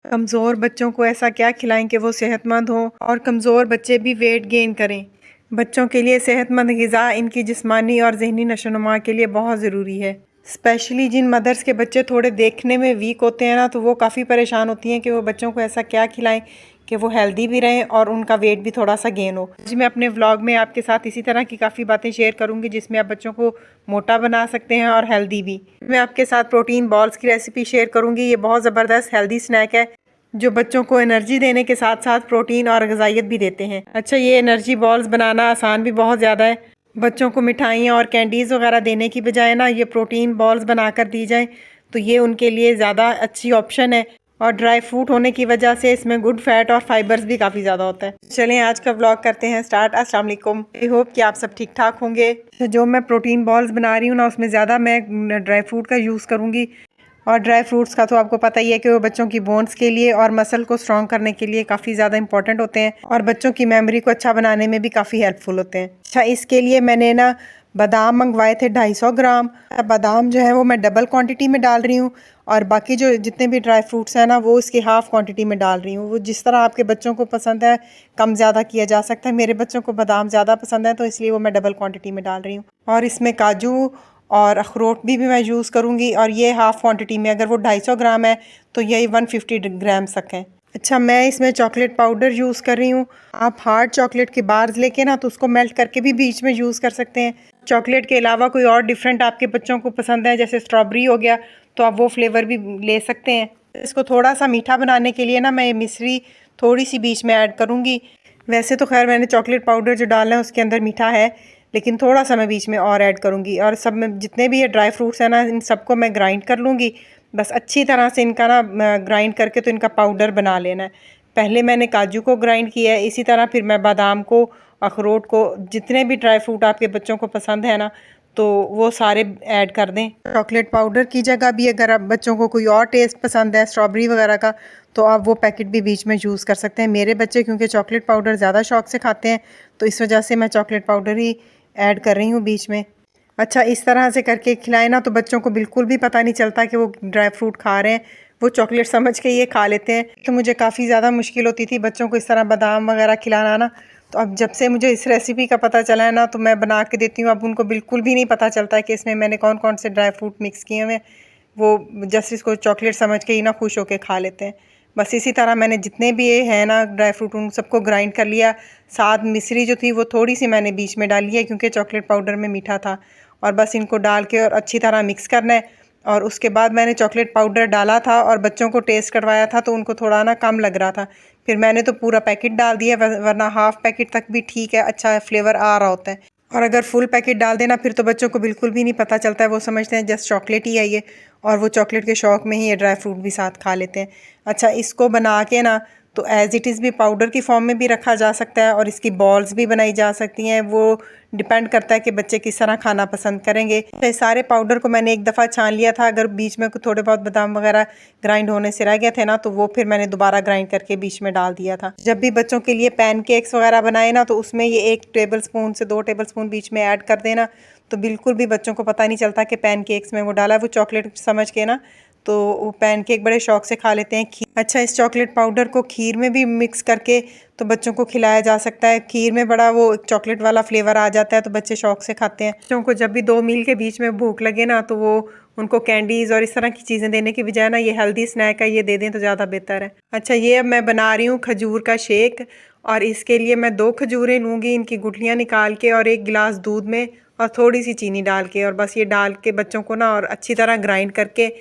कमज़ोर बच्चों को ऐसा क्या खिलाएं कि वो सेहतमंद हों और कमज़ोर बच्चे भी वेट गेन करें। बच्चों के लिए सेहतमंद ग़िज़ा इनकी जिस्मानी और ज़हनी नशोनुमा के लिए बहुत ज़रूरी है। स्पेशली जिन मदर्स के बच्चे थोड़े देखने में वीक होते हैं ना, तो वो काफ़ी परेशान होती हैं कि वो बच्चों को ऐसा क्या खिलाएं कि वो हेल्दी भी रहें और उनका वेट भी थोड़ा सा गेन हो। आज मैं अपने व्लॉग में आपके साथ इसी तरह की काफ़ी बातें शेयर करूंगी जिसमें आप बच्चों को मोटा बना सकते हैं और हेल्दी भी। मैं आपके साथ प्रोटीन बॉल्स की रेसिपी शेयर करूंगी। ये बहुत ज़बरदस्त हेल्दी स्नैक है जो बच्चों को एनर्जी देने के साथ साथ प्रोटीन और ग़िज़ाइयत भी देते हैं। अच्छा, ये एनर्जी बॉल्स बनाना आसान भी बहुत ज़्यादा है। बच्चों को मिठाइयाँ और कैंडीज़ वगैरह देने की बजाय ना ये प्रोटीन बॉल्स बनाकर दी जाए तो ये उनके लिए ज़्यादा अच्छी ऑप्शन है। और ड्राई फ्रूट होने की वजह से इसमें गुड फैट और फाइबर्स भी काफ़ी ज़्यादा होता है। चलें आज का व्लॉग करते हैं स्टार्ट। अस्सलाम वालेकुम, आई होप कि आप सब ठीक ठाक होंगे। तो जो मैं प्रोटीन बॉल्स बना रही हूँ ना, उसमें ज़्यादा मैं ड्राई फ्रूट का यूज़ करूँगी। और ड्राई फ्रूट्स का तो आपको पता ही है कि वो बच्चों की बोन्स के लिए और मसल को स्ट्रॉन्ग करने के लिए काफ़ी ज़्यादा इंपॉर्टेंट होते हैं और बच्चों की मेमोरी को अच्छा बनाने में भी काफ़ी हेल्पफुल होते हैं। अच्छा, इसके लिए मैंने ना बादाम मंगवाए थे 250 ग्राम। बादाम जो है वो मैं डबल क्वांटिटी में डाल रही हूँ और बाकी जो जितने भी ड्राई फ्रूट्स हैं ना, वो इसकी हाफ़ क्वांटिटी में डाल रही हूँ। वो जिस तरह आपके बच्चों को पसंद है कम ज़्यादा किया जा सकता है। मेरे बच्चों को बादाम ज़्यादा पसंद है तो इसलिए वो मैं डबल क्वांटिटी में डाल रही हूँ। और इसमें काजू और अखरोट भी मैं यूज़ करूँगी और ये हाफ़ क्वांटिटी में, अगर वो 250 ग्राम है तो यही 150 ग्राम्स तक है। अच्छा, मैं इसमें चॉकलेट पाउडर यूज़ कर रही हूँ। आप हार्ड चॉकलेट के बार्स लेके ना तो उसको मेल्ट करके भी बीच में यूज़ कर सकते हैं। चॉकलेट के अलावा कोई और डिफरेंट आपके बच्चों को पसंद है, जैसे स्ट्रॉबेरी हो गया, तो आप वो फ्लेवर भी ले सकते हैं। इसको थोड़ा सा मीठा बनाने के लिए ना मैं मिश्री थोड़ी सी बीच में ऐड करूँगी। वैसे तो खैर मैंने चॉकलेट पाउडर जो डालना है उसके अंदर मीठा है, लेकिन थोड़ा सा मैं बीच में और ऐड करूँगी। और सब में जितने भी ये ड्राई फ्रूट्स हैं ना, इन सबको मैं ग्राइंड कर लूँगी। बस अच्छी तरह से इनका ना ग्राइंड करके तो इनका पाउडर बना लेना है। पहले मैंने काजू को ग्राइंड किया है, इसी तरह फिर मैं बादाम को, अखरोट को, जितने भी ड्राई फ्रूट आपके बच्चों को पसंद है ना, तो वो सारे ऐड कर दें। चॉकलेट पाउडर की जगह भी अगर आप बच्चों को कोई और टेस्ट पसंद है स्ट्रॉबेरी वगैरह का, तो आप वो पैकेट भी बीच में यूज़ कर सकते हैं। मेरे बच्चे क्योंकि चॉकलेट पाउडर ज़्यादा शौक से खाते हैं तो इस वजह से मैं चॉकलेट पाउडर ही ऐड कर रही हूँ बीच में। अच्छा, इस तरह से करके खिलाएं ना तो बच्चों को बिल्कुल भी पता नहीं चलता कि वो ड्राई फ्रूट खा रहे हैं, वो चॉकलेट समझ के ये खा लेते हैं। तो मुझे काफ़ी ज़्यादा मुश्किल होती थी बच्चों को इस तरह बादाम वगैरह खिलाना ना, तो अब जब से मुझे इस रेसिपी का पता चला है ना तो मैं बना के देती हूँ। अब उनको बिल्कुल भी नहीं पता चलता है कि इसमें मैंने कौन कौन से ड्राई फ्रूट मिक्स किए हुए हैं। वो जस्ट इसको चॉकलेट समझ के ही ना खुश होकर खा लेते हैं। बस इसी तरह मैंने जितने भी ये हैं ना ड्राई फ्रूट, उन सबको ग्राइंड कर लिया। साथ मिश्री जो थी वो थोड़ी सी मैंने बीच में डाली है क्योंकि चॉकलेट पाउडर में मीठा था। और बस इनको डाल के और अच्छी तरह मिक्स करना है। और उसके बाद मैंने चॉकलेट पाउडर डाला था और बच्चों को टेस्ट करवाया था तो उनको थोड़ा ना कम लग रहा था। फिर मैंने तो पूरा पैकेट डाल दिया, वरना हाफ़ पैकेट तक भी ठीक है, अच्छा फ्लेवर आ रहा होता है। और अगर फुल पैकेट डाल देना फिर तो बच्चों को बिल्कुल भी नहीं पता चलता है, वो समझते हैं जस्ट चॉकलेट ही है ये, और वो चॉकलेट के शौक़ में ही ये ड्राई फ्रूट भी साथ खा लेते हैं। अच्छा, इसको बना के ना तो एज़ इट इज़ भी पाउडर की फॉर्म में भी रखा जा सकता है और इसकी बॉल्स भी बनाई जा सकती हैं। वो डिपेंड करता है कि बच्चे किस तरह खाना पसंद करेंगे। तो सारे पाउडर को मैंने एक दफ़ा छान लिया था। अगर बीच में थोड़े बहुत बादाम वगैरह ग्राइंड होने से रह गए थे ना तो वो फिर मैंने दोबारा ग्राइंड करके बीच में डाल दिया था। जब भी बच्चों के लिए पैनकेक्स वगैरह बनाए ना तो उसमें ये 1 टेबल स्पून से 2 टेबल स्पून बीच में ऐड कर देना, तो बिल्कुल भी बच्चों को पता नहीं चलता कि पैनकेक्स में वो डाला है। वो चॉकलेट समझ के ना तो वो पैनकेक बड़े शौक से खा लेते हैं। अच्छा, इस चॉकलेट पाउडर को खीर में भी मिक्स करके तो बच्चों को खिलाया जा सकता है। खीर में बड़ा वो चॉकलेट वाला फ्लेवर आ जाता है तो बच्चे शौक से खाते हैं। बच्चों को जब भी 2 मील के बीच में भूख लगे ना तो वो उनको कैंडीज़ और इस तरह की चीज़ें देने की बजाय ना ये हेल्दी स्नैक है, ये दे दें तो ज़्यादा बेहतर है। अच्छा, ये अब मैं बना रही हूँ खजूर का शेक और इसके लिए मैं 2 खजूरें लूँगी, इनकी गुठलियाँ निकाल के, और 1 गिलास दूध में और थोड़ी सी चीनी डाल के, और बस ये डाल के बच्चों को ना और अच्छी तरह ग्राइंड करके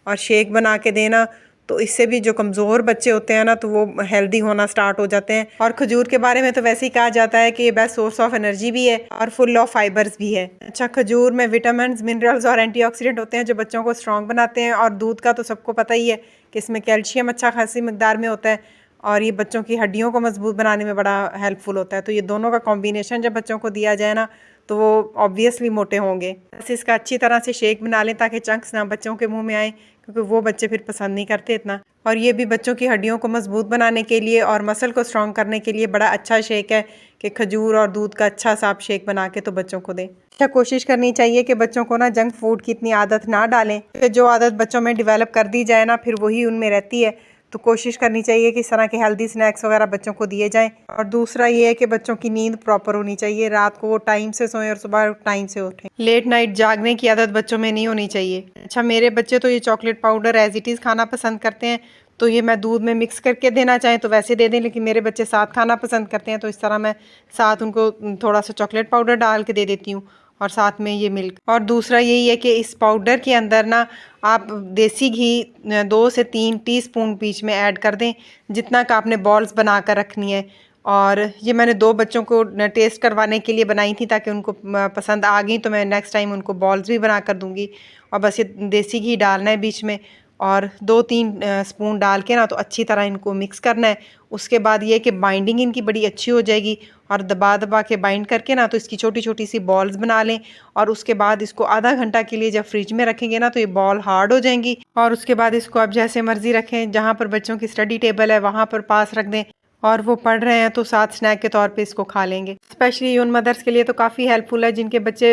और शेक बना के देना, तो इससे भी जो कमज़ोर बच्चे होते हैं ना तो वो हेल्दी होना स्टार्ट हो जाते हैं। और खजूर के बारे में तो वैसे ही कहा जाता है कि ये बेस्ट सोर्स ऑफ एनर्जी भी है और फुल ऑफ फाइबर्स भी है। अच्छा, खजूर में विटामिन, मिनरल्स और एंटीऑक्सीडेंट होते हैं जो बच्चों को स्ट्रॉन्ग बनाते हैं। और दूध का तो सबको पता ही है कि इसमें कैल्शियम अच्छा खासी मकदार में होता है और ये बच्चों की हड्डियों को मजबूत बनाने में बड़ा हेल्पफुल होता है। तो ये दोनों का कॉम्बिनेशन जब बच्चों को दिया जाए ना तो वो ऑब्वियसली मोटे होंगे। बस इसका अच्छी तरह से शेक बना लें ताकि चंक्स ना बच्चों के मुंह में आए, क्योंकि वो बच्चे फिर पसंद नहीं करते इतना। और ये भी बच्चों की हड्डियों को मजबूत बनाने के लिए और मसल को स्ट्रॉन्ग करने के लिए बड़ा अच्छा शेक है कि खजूर और दूध का अच्छा सा आप शेक बना के तो बच्चों को दें। अच्छा, कोशिश करनी चाहिए कि बच्चों को ना जंक फूड की इतनी आदत ना डालें, कि जो आदत बच्चों में डेवलप कर दी जाए ना फिर वही उनमें रहती है। तो कोशिश करनी चाहिए कि इस तरह के हेल्दी स्नैक्स वगैरह बच्चों को दिए जाएं। और दूसरा ये है कि बच्चों की नींद प्रॉपर होनी चाहिए, रात को वो टाइम से सोएं और सुबह टाइम से उठें। लेट नाइट जागने की आदत बच्चों में नहीं होनी चाहिए। अच्छा, मेरे बच्चे तो ये chocolate powder as it is खाना पसंद करते हैं, तो ये मैं दूध में मिक्स करके देना चाहें तो वैसे दे दें, लेकिन मेरे बच्चे साथ खाना पसंद करते हैं तो इस तरह मैं साथ उनको थोड़ा सा चॉकलेट पाउडर डाल के दे देती हूँ और साथ में ये मिल्क। और दूसरा यही है कि इस पाउडर के अंदर ना आप देसी घी 2 से 3 टीस्पून बीच में ऐड कर दें, जितना का आपने बॉल्स बना कर रखनी है। और ये मैंने 2 बच्चों को टेस्ट करवाने के लिए बनाई थी ताकि उनको पसंद आ गई, तो मैं नेक्स्ट टाइम उनको बॉल्स भी बना कर दूँगी। और बस ये देसी घी डालना है बीच में और 2-3 स्पून डाल के ना तो अच्छी तरह इनको मिक्स करना है। उसके बाद ये कि बाइंडिंग इनकी बड़ी अच्छी हो जाएगी और दबा दबा के बाइंड करके ना तो इसकी छोटी छोटी सी बॉल्स बना लें। और उसके बाद इसको आधा घंटा के लिए जब फ्रिज में रखेंगे ना तो ये बॉल हार्ड हो जाएंगी। और उसके बाद इसको आप जैसे मर्जी रखें, जहाँ पर बच्चों की स्टडी टेबल है वहाँ पर पास रख दें और वो पढ़ रहे हैं तो साथ स्नैक के तौर पे इसको खा लेंगे। स्पेशली उन मदर्स के लिए तो काफ़ी हेल्पफुल है जिनके बच्चे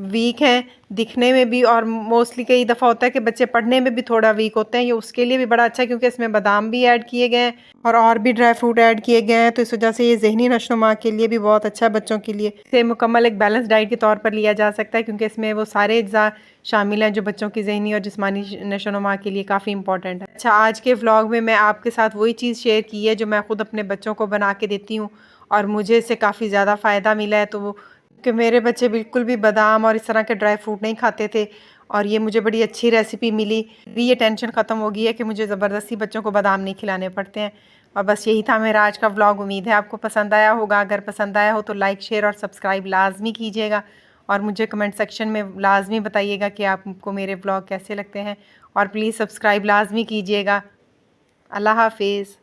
वीक हैं दिखने में भी, और मोस्टली कई दफ़ा होता है कि बच्चे पढ़ने में भी थोड़ा वीक होते हैं। ये उसके लिए भी बड़ा अच्छा है क्योंकि इसमें बादाम भी ऐड किए गए हैं और भी ड्राई फ्रूट ऐड किए गए हैं, तो इस वजह से ये ज़हनी नशोनुमा के लिए भी बहुत अच्छा है बच्चों के लिए। इसे मुकम्मल एक बैलेंस डाइट के तौर पर लिया जा सकता है क्योंकि इसमें वो सारे अज्जा शामिल हैं जो बच्चों की ज़हनी और जिस्मानी नशोनुमा के लिए काफ़ी इंपॉर्टेंट है। अच्छा, आज के व्लॉग में मैं आपके साथ वही चीज़ शेयर की है जो मैं ख़ुद अपने बच्चों को बना के देती हूँ और मुझे इससे काफ़ी ज़्यादा फ़ायदा मिला है। तो कि मेरे बच्चे बिल्कुल भी बादाम और इस तरह के ड्राई फ्रूट नहीं खाते थे और ये मुझे बड़ी अच्छी रेसिपी मिली। ये टेंशन ख़त्म हो गई है कि मुझे ज़बरदस्ती बच्चों को बादाम नहीं खिलाने पड़ते हैं। और बस यही था मेरा आज का व्लॉग। उम्मीद है आपको पसंद आया होगा। अगर पसंद आया हो तो लाइक, शेयर और सब्सक्राइब लाजमी कीजिएगा और मुझे कमेंट सेक्शन में लाजमी बताइएगा कि आपको मेरे व्लॉग कैसे लगते हैं और प्लीज़ सब्सक्राइब लाजमी कीजिएगा। अल्लाह हाफिज़।